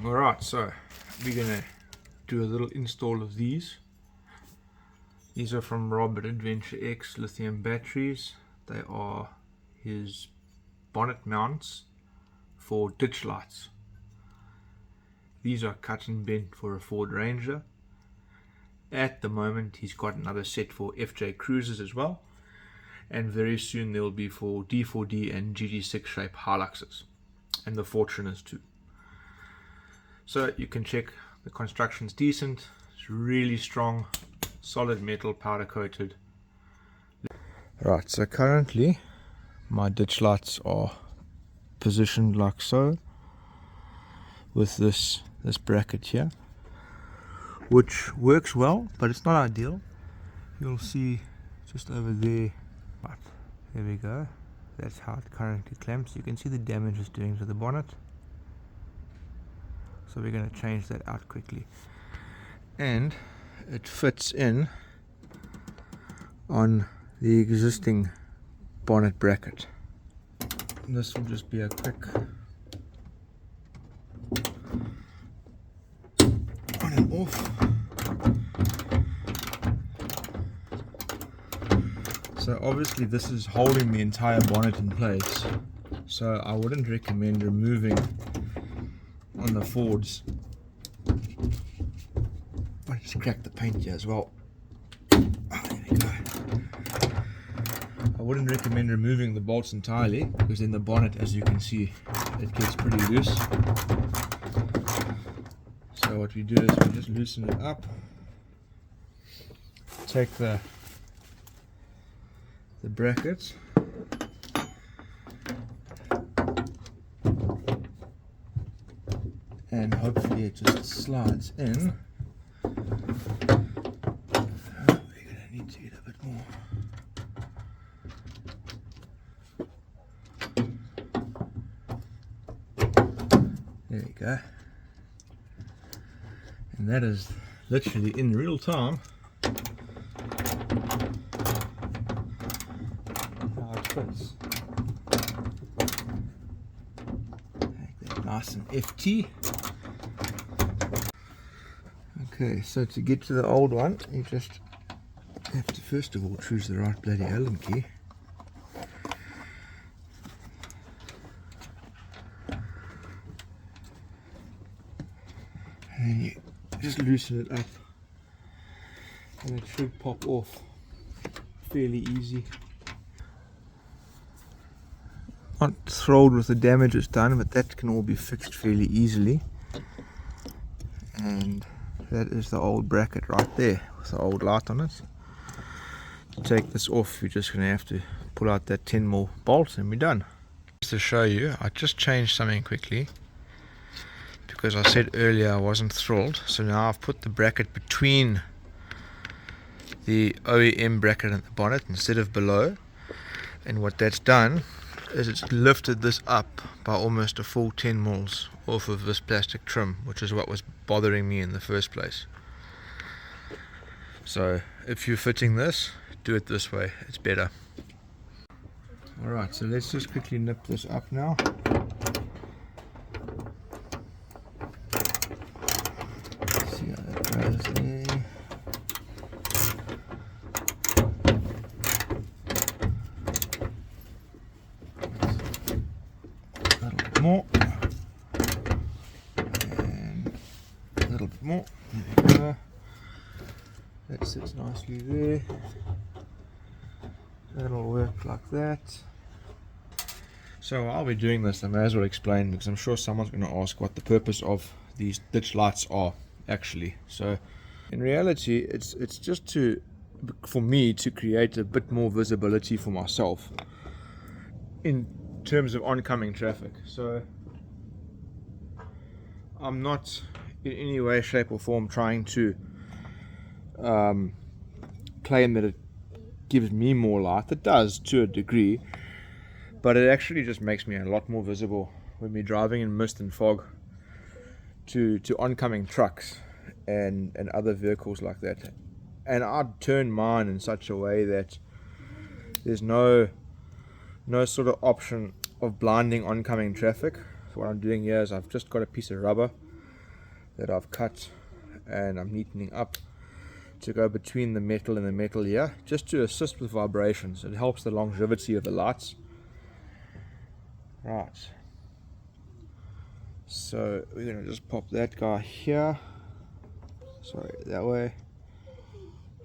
Alright, so we're gonna do a little install of these. These are from Roberto Adventure X lithium batteries. They are his bonnet mounts for ditch lights. These are cut and bent for a Ford Ranger. At the moment he's got another set for FJ Cruisers as well, and very soon there will be for D4D and GT6 shape Hiluxes, and the Fortuners too. So you can check the construction's decent. It's really strong, solid metal, powder coated. Right, so currently my ditch lights are positioned like so, with this bracket here, which works well, but it's not ideal. You'll see just over there. Right, there we go. That's how it currently clamps. You can see the damage it's doing to the bonnet. So we're going to change that out quickly. And it fits in on the existing bonnet bracket. This will just be a quick on and off. So obviously this is holding the entire bonnet in place, so I wouldn't recommend removing on the Fords. I just cracked the paint here as well. Oh, there we go. I wouldn't recommend removing the bolts entirely, because in the bonnet, as you can see, it gets pretty loose. So what we do is we just loosen it up, take the brackets, and hopefully it just slides in. We're gonna need to get a bit more. There we go. And that is literally in real time how it fits. Make that nice and FT. Okay, so to get to the old one, you just have to first of all choose the right bloody Allen key. And then you just loosen it up, and it should pop off fairly easy. Not thrilled with the damage it's done, but that can all be fixed fairly easily. And that is the old bracket right there with the old light on it. To take this off, you're just going to have to pull out that 10mm bolt and we're done. Just to show you, I just changed something quickly, because I said earlier I wasn't thrilled. So now I've put the bracket between the OEM bracket and the bonnet instead of below, and what that's done is it's lifted this up by almost a full 10mm off of this plastic trim, which is what was bothering me in the first place. So if you're fitting this, do it this way, it's better. Alright, so let's just quickly nip this up now. See how that goes there. A little bit more. And a little bit more. There we go. That sits nicely there. That'll work like that. So while we're doing this, I may as well explain, because I'm sure someone's going to ask what the purpose of these ditch lights are actually. So in reality, it's just for me to create a bit more visibility for myself in terms of oncoming traffic. So I'm not in any way, shape or form trying to claim that it gives me more light. It does to a degree, but it actually just makes me a lot more visible when we're driving in mist and fog to oncoming trucks and other vehicles like that. And I'd turn mine in such a way that there's no sort of option of blinding oncoming traffic. So what I'm doing here is I've just got a piece of rubber that I've cut and I'm neatening up to go between the metal and the metal here, just to assist with vibrations. It helps the longevity of the lights. Right, so we're going to just pop that guy here, sorry, that way,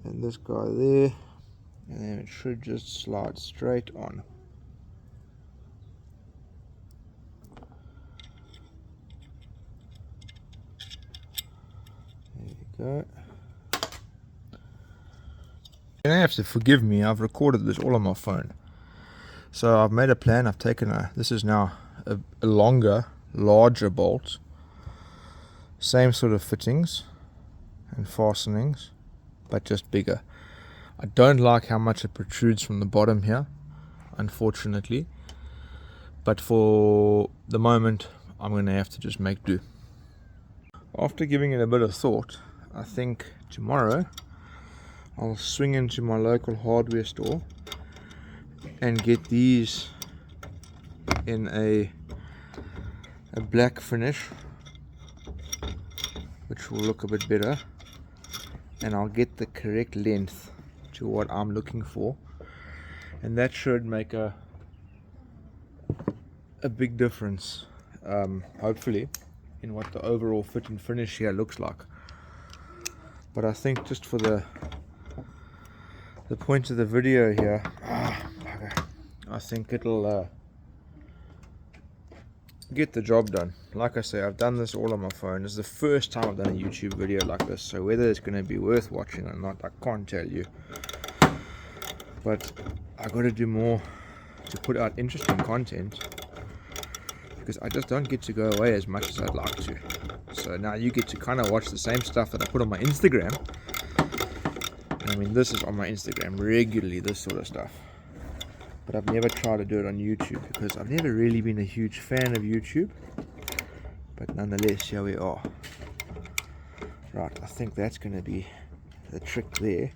and this guy there, and then it should just slide straight on. There you go. You're gonna have to forgive me, I've recorded this all on my phone. So I've made a plan, I've taken this is now a longer, larger bolt. Same sort of fittings and fastenings, but just bigger. I don't like how much it protrudes from the bottom here, unfortunately. But for the moment, I'm gonna have to just make do. After giving it a bit of thought, I think tomorrow I'll swing into my local hardware store and get these in a black finish, which will look a bit better, and I'll get the correct length to what I'm looking for, and that should make a big difference, hopefully, in what the overall fit and finish here looks like. But I think just for the point of the video here, I think it'll get the job done. Like I say, I've done this all on my phone. It's the first time I've done a YouTube video like this, so whether it's going to be worth watching or not, I can't tell you. But I got to do more to put out interesting content, because I just don't get to go away as much as I'd like to. So now you get to kind of watch the same stuff that I put on my Instagram. I mean, this is on my Instagram regularly, this sort of stuff. But I've never tried to do it on YouTube, because I've never really been a huge fan of YouTube. But nonetheless, here we are. Right, I think that's going to be the trick there.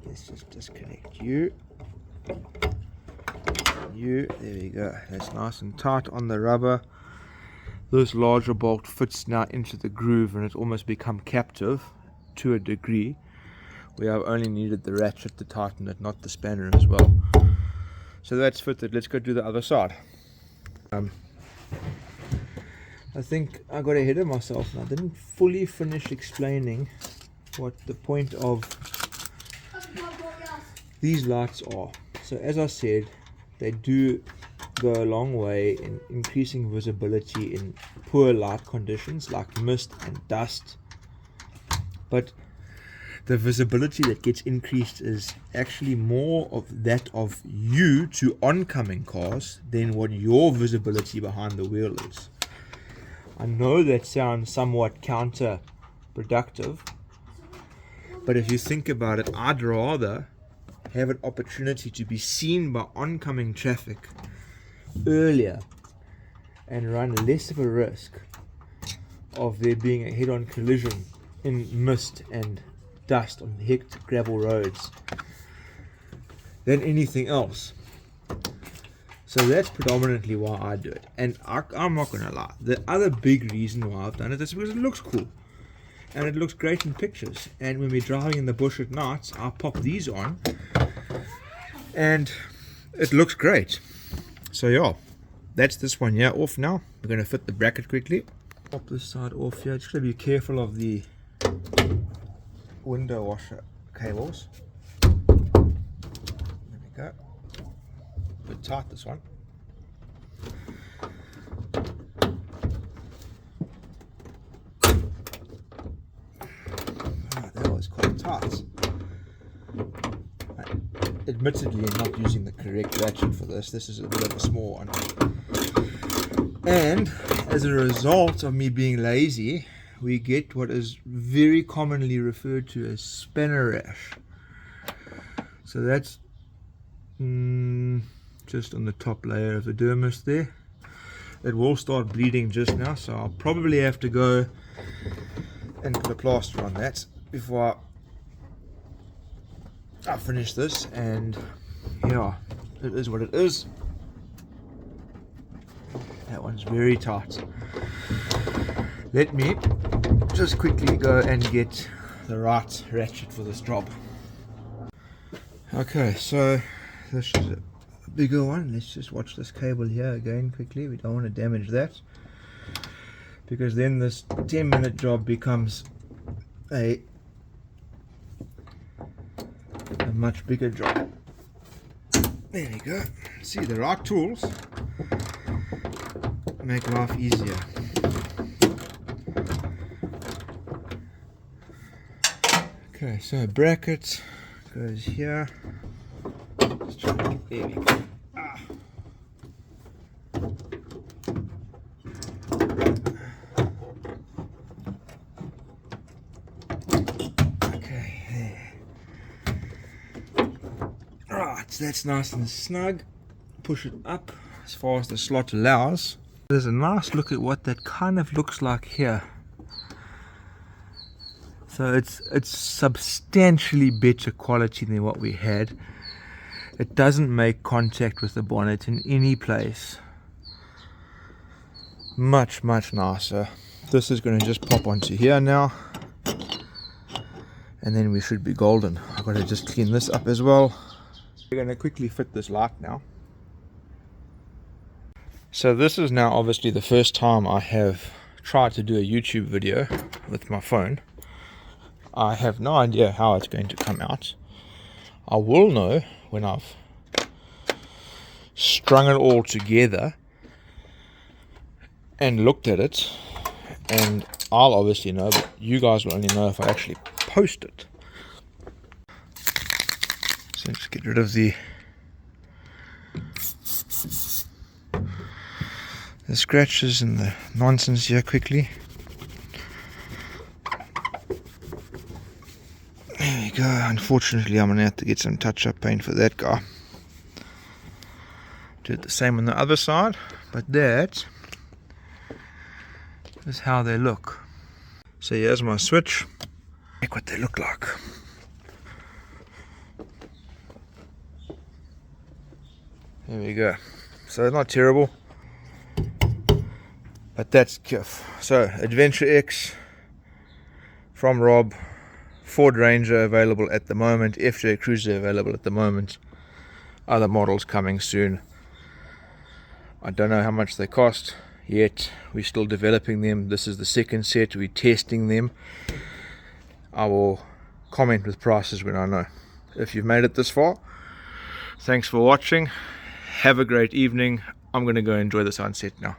Let's just disconnect you. There we go. That's nice and tight on the rubber. This larger bolt fits now into the groove, and it's almost become captive to a degree. We have only needed the ratchet to tighten it, not the spanner as well. So that's fitted. Let's go do the other side. I think I got ahead of myself and I didn't fully finish explaining what the point of these lights are. So as I said, they do go a long way in increasing visibility in poor light conditions like mist and dust. But the visibility that gets increased is actually more of that of you to oncoming cars than what your visibility behind the wheel is. I know that sounds somewhat counterproductive, but if you think about it, I'd rather have an opportunity to be seen by oncoming traffic earlier and run less of a risk of there being a head-on collision in mist and dust on hectic gravel roads than anything else. So that's predominantly why I do it. And I'm not gonna lie, the other big reason why I've done it is because it looks cool and it looks great in pictures. And when we're driving in the bush at night, I'll pop these on and it looks great. So yeah, that's this one here off now. We're gonna fit the bracket quickly. Pop this side off here. Just gotta be careful of the window washer cables. There we go. A bit tight, this one. That was quite tight. Admittedly, I'm not using the correct ratchet for this. This is a bit of a small one. And as a result of me being lazy, we get what is very commonly referred to as spanner rash. So that's just on the top layer of the dermis there. It will start bleeding just now, so I'll probably have to go and put a plaster on that before I finish this. And yeah, it is what it is. That one's very tight. Let me just quickly go and get the right ratchet for this job. Okay, so this is a bigger one. Let's just watch this cable here again quickly. We don't want to damage that, because then this 10-minute job becomes a much bigger job. There we go. See, the right tools make life easier. Okay, so bracket goes here. Let's try to get, there we go. Okay, there. Right, so that's nice and snug. Push it up as far as the slot allows. There's a nice look at what that kind of looks like here. So it's substantially better quality than what we had. It doesn't make contact with the bonnet in any place. Much nicer. This is going to just pop onto here now, and then we should be golden. I've got to just clean this up as well. We're going to quickly fit this light now. So this is now obviously the first time I have tried to do a YouTube video with my phone. I have no idea how it's going to come out. I will know when I've strung it all together and looked at it, and I'll obviously know, but you guys will only know if I actually post it. So let's get rid of the scratches and the nonsense here quickly. There we go. Unfortunately, I'm going to have to get some touch-up paint for that guy. Do it the same on the other side, but that is how they look. So here's my switch. Check what they look like. There we go. So not terrible, but that's kiff. So Adventure X from Rob, Ford Ranger available at the moment, FJ Cruiser available at the moment, other models coming soon. I don't know how much they cost yet. We're still developing them. This is the second set. We're testing them. I will comment with prices when I know. If you've made it this far, thanks for watching. Have a great evening. I'm going to go enjoy the sunset now.